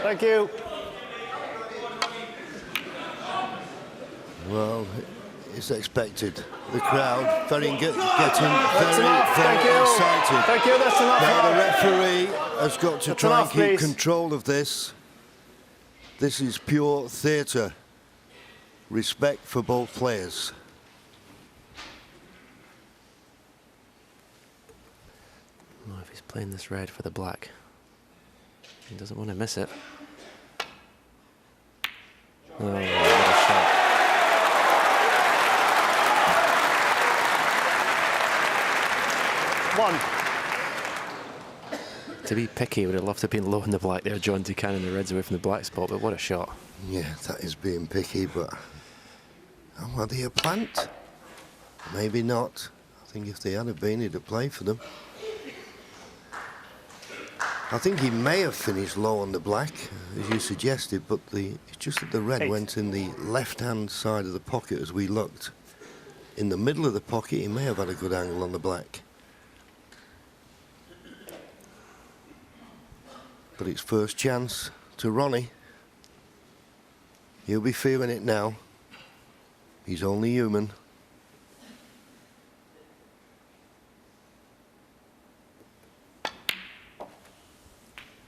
Thank you. Well, it's expected. The crowd getting very excited. Thank you, that's enough. Now the referee has got to try and keep please. control of this. This is pure theatre. Respect for both players. Well, if he's playing this red for the black, he doesn't want to miss it. Oh, what a shot. One. To be picky, would have loved to have been low in the black there, John, to cannon the reds away from the black spot, but what a shot. Yeah, that is being picky, but are they a plant? Maybe not. I think if they had been, he'd have played for them. I think he may have finished low on the black, as you suggested, but it's just that the red went in the left-hand side of the pocket as we looked. In the middle of the pocket, he may have had a good angle on the black. But it's first chance to Ronnie. He'll be feeling it now. He's only human.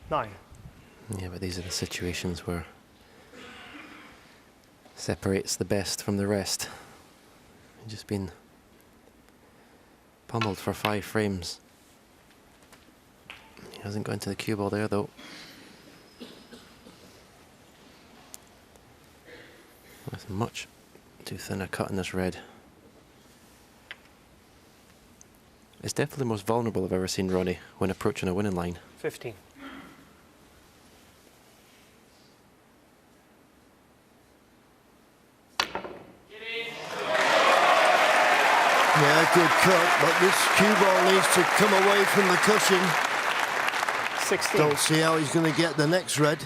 Nine. Yeah, but these are the situations where separates the best from the rest. He's just been pummeled for 5 frames. He hasn't gone to the cue ball there, though. With much too thin a cut in this red. It's definitely the most vulnerable I've ever seen Ronnie when approaching a winning line. 15. Yeah, good cut, but this cue ball needs to come away from the cushion. 16. Don't see how he's going to get the next red.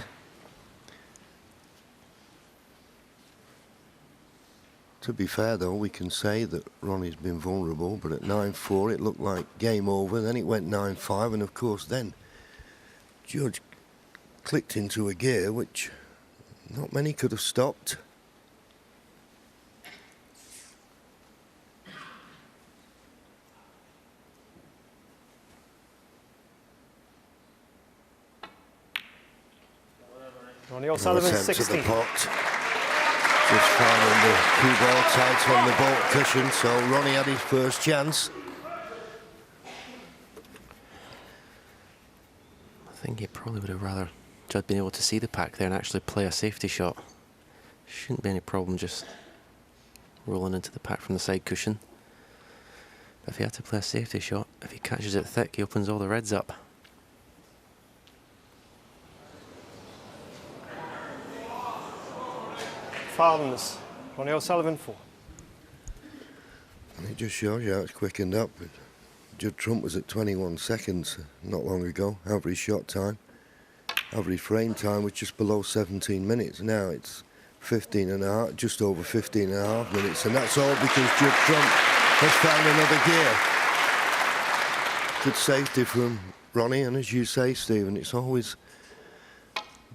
To be fair, though, we can say that Ronnie's been vulnerable, but at 9-4 it looked like game over, then it went 9-5, and of course then Judge clicked into a gear which not many could have stopped. Ronnie O'Sullivan, Attempt at 16. the pot. Just finding the cue ball tight on the baulk cushion, so Ronnie had his first chance. I think he probably would have rather Judd been able to see the pack there and actually play a safety shot. Shouldn't be any problem just rolling into the pack from the side cushion. But if he had to play a safety shot, if he catches it thick, he opens all the reds up. Fouls. Ronnie O'Sullivan, 4. And it just shows you how it's quickened up. Judd Trump was at 21 seconds not long ago, average shot time. Average frame time was just below 17 minutes. Now it's 15 and a half, just over 15 and a half minutes, and that's all because Judd Trump has found another gear. Good safety from Ronnie, and as you say, Stephen, it's always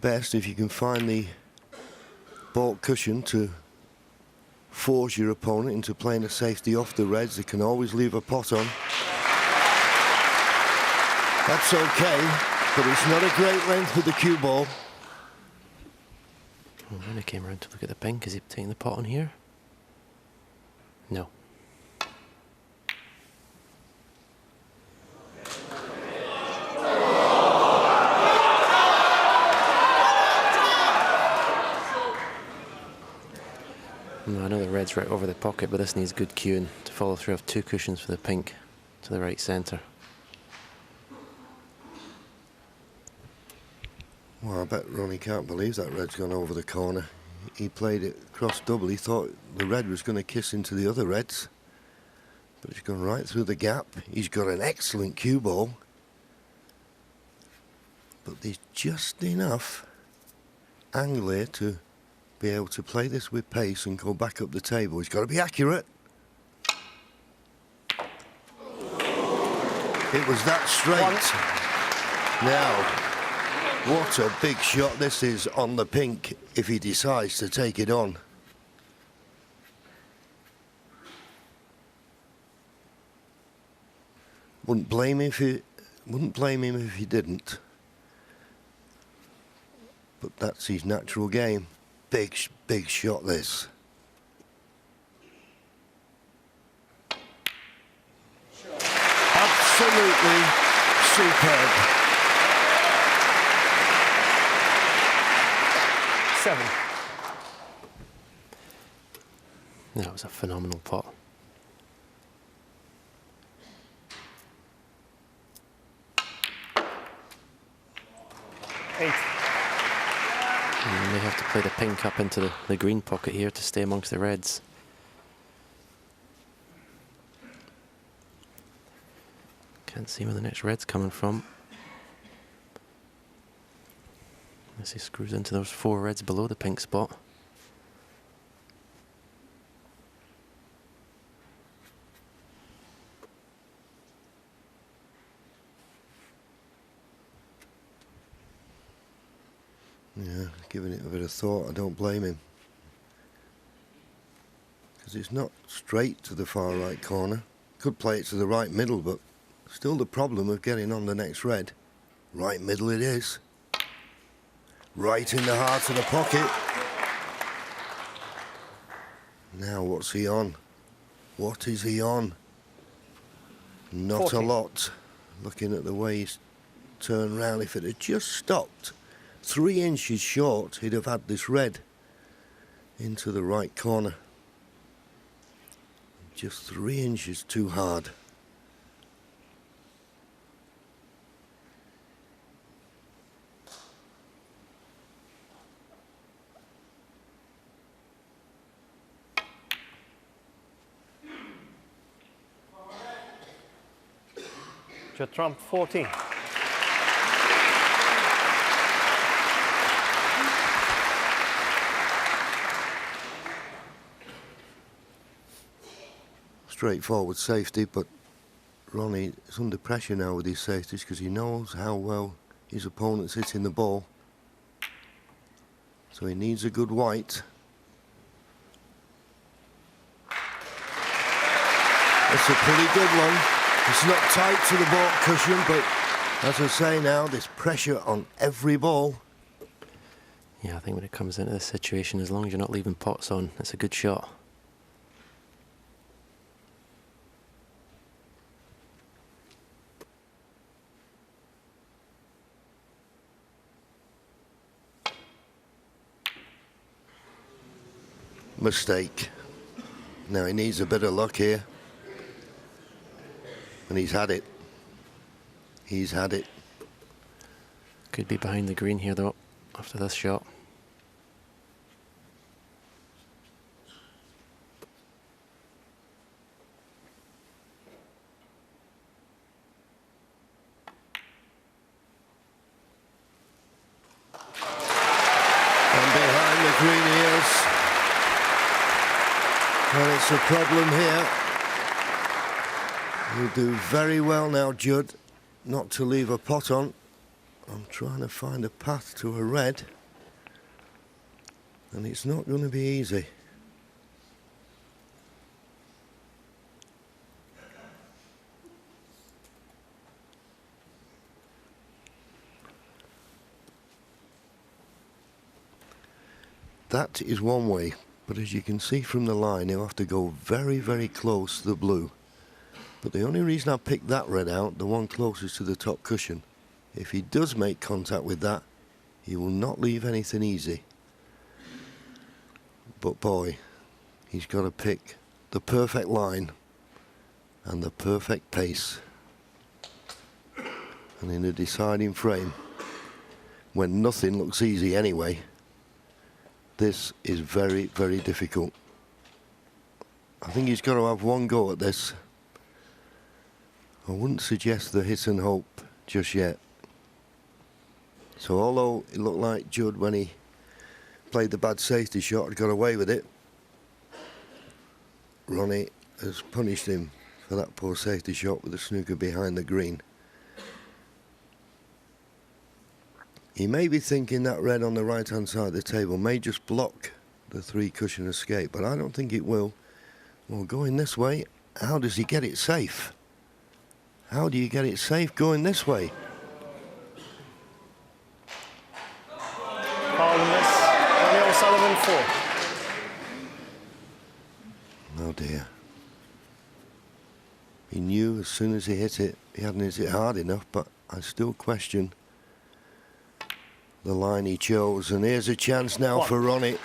best if you can find the baulk cushion to force your opponent into playing a safety off the reds. They can always leave a pot on. That's okay, but it's not a great length with the cue ball. Well, when I came around to look at the pink, is he taking the pot on here? No. No, I know the red's right over the pocket, but this needs good cueing to follow through. Of 2 cushions for the pink to the right centre. Well, I bet Ronnie can't believe that red's gone over the corner. He played it cross double. He thought the red was going to kiss into the other reds, but it's gone right through the gap. He's got an excellent cue ball, but there's just enough angle here to be able to play this with pace and go back up the table. He's got to be accurate. It was that straight. Now, What a big shot this is on the pink if he decides to take it on. Wouldn't blame him if he didn't. But that's his natural game. Big shot this. Absolutely superb. 7. That was a phenomenal pot. Eight. And they have to play the pink up into the green pocket here to stay amongst the reds. Can't see where the next red's coming from. As he screws into those 4 reds below the pink spot. Yeah, giving it a bit of thought, I don't blame him. Because it's not straight to the far right corner. Could play it to the right middle, but still the problem of getting on the next red. Right middle it is. Right in the heart of the pocket. Now what's he on? What is he on? Not 14. a lot. Looking at the way he's turned round, if it had just stopped 3 inches short, he'd have had this red into the right corner. Just 3 inches too hard. Judd Trump 14. Straightforward safety, but Ronnie is under pressure now with his safeties because he knows how well his opponent's hitting the ball. So he needs a good white. It's a pretty good one. It's not tight to the ball cushion, but as I say now, there's pressure on every ball. Yeah, I think when it comes into this situation, as long as you're not leaving pots on, it's a good shot. Mistake. Now he needs a bit of luck here. And he's had it. He's had it. Could be behind the green here though, after this shot. And behind the green he is. And it's a problem here. You do very well now, Judd, not to leave a pot on. I'm trying to find a path to a red. And it's not going to be easy. That is one way, but as you can see from the line, he'll have to go very, very close to the blue. But the only reason I picked that red out, the one closest to the top cushion, if he does make contact with that, he will not leave anything easy. But boy, he's got to pick the perfect line and the perfect pace. And in a deciding frame, when nothing looks easy anyway, this is very, very difficult. I think he's got to have one go at this. I wouldn't suggest the hit and hope just yet. So although it looked like Judd, when he played the bad safety shot, had got away with it, Ronnie has punished him for that poor safety shot with the snooker behind the green. He may be thinking that red on the right-hand side of the table may just block the three-cushion escape, but I don't think it will. Well, going this way, how does he get it safe? How do you get it safe going this way? Foul and miss. Ronnie O'Sullivan 4. Oh dear. He knew as soon as he hit it, he hadn't hit it hard enough, but I still question the line he chose. And here's a chance now for Ronnie,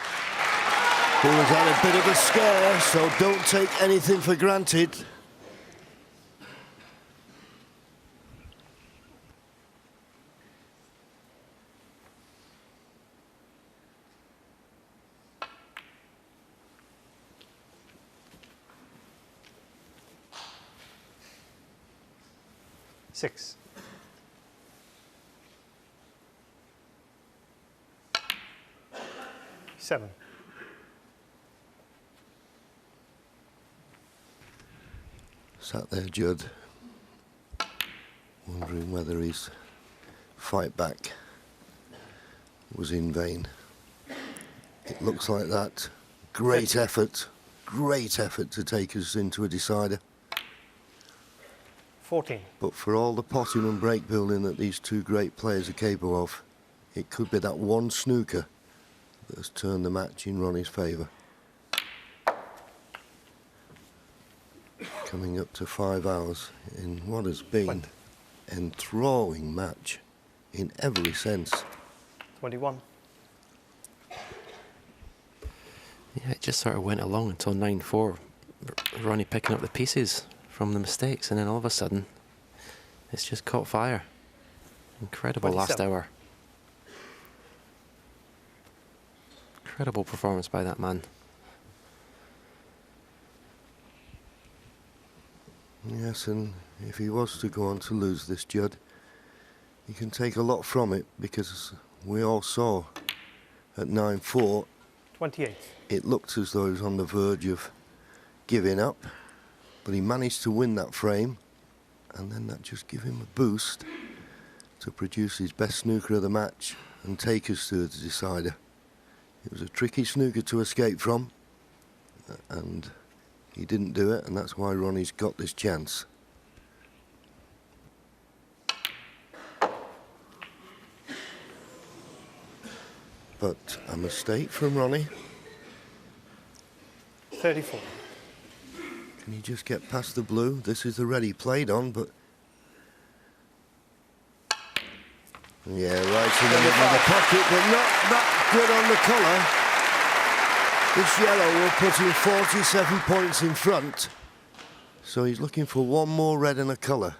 who has had a bit of a scare, so don't take anything for granted. Six. Seven. Sat there, Judd, wondering whether his fight back was in vain. It looks like that. Great effort to take us into a decider. 14. But for all the potting and break building that these two great players are capable of, it could be that one snooker that has turned the match in Ronnie's favour. Coming up to 5 hours in what has been an enthralling match in every sense. 21. Yeah, it just sort of went along until 9-4. Ronnie picking up the pieces from the mistakes, and then all of a sudden, it's just caught fire. Incredible 27. last hour. Incredible performance by that man. Yes, and if he was to go on to lose this, Judd, he can take a lot from it, because we all saw at 9-4, 28. it looked as though he was on the verge of giving up, but he managed to win that frame, and then that just gave him a boost to produce his best snooker of the match and take us to the decider. It was a tricky snooker to escape from, and he didn't do it, and that's why Ronnie's got this chance. But a mistake from Ronnie. 34. Can he just get past the blue? This is the red he played on, but... yeah, right in the middle of the pocket, but not that good on the colour. This yellow will put him 47 points in front. So he's looking for one more red and a colour.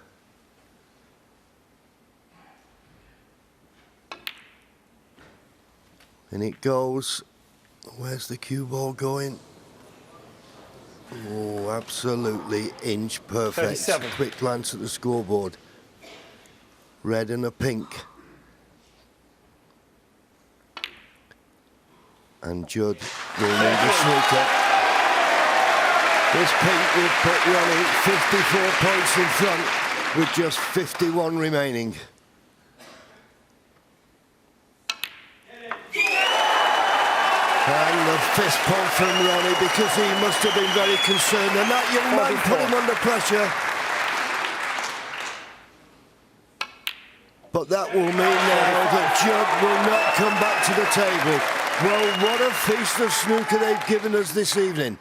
And it goes. Where's the cue ball going? Oh, absolutely inch perfect. 37. Quick glance at the scoreboard. Red and a pink. And Judd will need a snooker. This pink will put Ronnie 54 points in front with just 51 remaining. And the fist pump from Ronnie, because he must have been very concerned, and that young man put him under pressure. But that will mean now that Judd will not come back to the table. Well, what a feast of snooker they've given us this evening.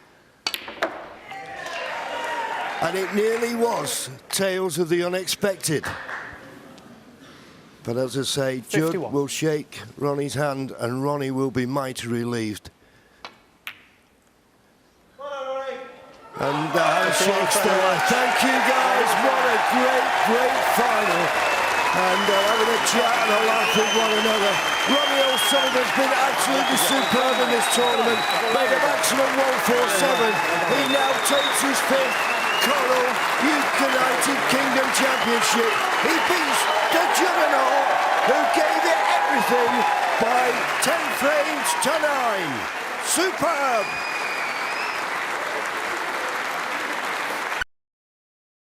And it nearly was tales of the unexpected. But as I say, Judd 51. will shake Ronnie's hand, and Ronnie will be mighty relieved. And the handshake's there. Thank you, guys. What a great final. And having a chat and a laugh with one another. Ronnie O'Sullivan's been absolutely superb in this tournament. Made a maximum 147. He now takes his fifth Coral United Kingdom Championship. He beats the juggernaut who gave it everything by 10 frames to 9. Superb!